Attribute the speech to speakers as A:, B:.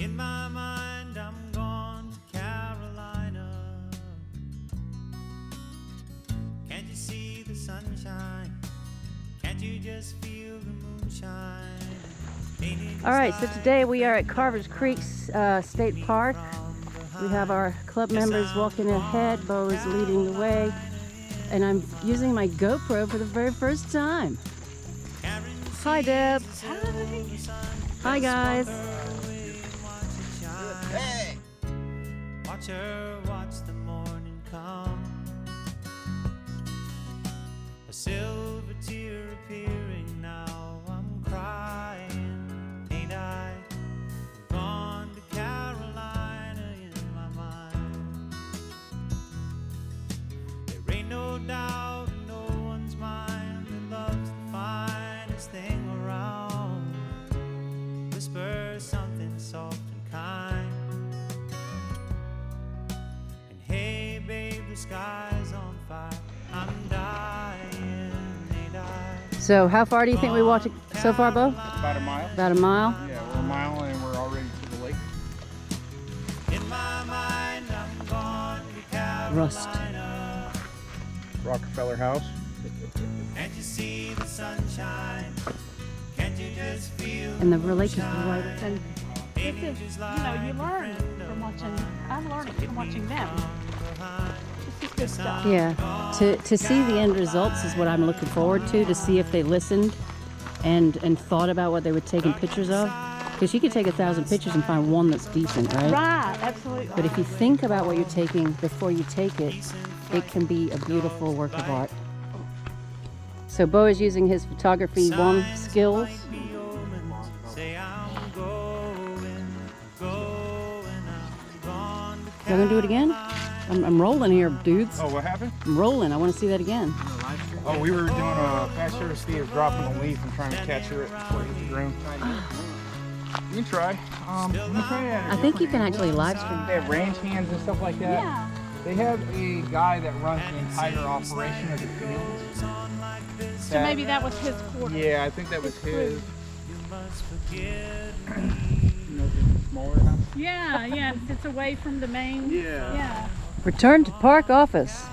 A: In my mind, I'm gone to Carolina. Can't you see the sunshine? Can't you just feel the moonshine?
B: All right, so today we are at Carvers Creek State Park. We have our club members walking ahead. Bo is leading the way. And I'm using my GoPro for the very first time. Hi, Deb.
C: Hi.
B: Hi, guys.
A: Hey! Watch her watch the morning come. A silver tear appearing now. I'm crying, ain't I? I'm gone to Carolina in my mind. There ain't no doubt in no one's mind that love's the finest thing around. Whisper something soft and kind. And hey, babe, the sky's on fire. I'm dying, ain't I?
B: So how far do you think we walked so far, Bo?
C: About a mile.
B: About a mile?
C: Yeah, we're a mile and we're already to the lake.
A: In my mind, I'm gone to Carolina.
B: Rust.
C: Rockefeller House.
A: Can't you see the sunshine? Can't you just feel?
B: And the lake is right.
D: And this is, you learn from watching, I'm learning from watching them. This is good stuff.
B: Yeah, to see the end results is what I'm looking forward to see if they listened and thought about what they were taking pictures of. Because you could take 1,000 pictures and find one that's decent, right?
D: Right, absolutely.
B: But if you think about what you're taking before you take it, it can be a beautiful work of art. So Bo is using his photography one skills. Y'all gonna do it again? I'm rolling here, dudes.
C: Oh, what happened?
B: I'm rolling. I want to see that again.
C: Oh, we were doing a fast service feed of dropping a leaf and trying to catch her before it hit the ground. You can try. You can try that.
B: I think you can actually live stream.
C: They have range hands and stuff like that.
D: Yeah.
C: They have a guy that runs the entire operation of the fields.
D: So maybe that was his quarter.
C: Yeah, I think that was his. Smaller now.
D: Yeah, it's away from the main.
C: Yeah.
D: Yeah.
B: Return to park office.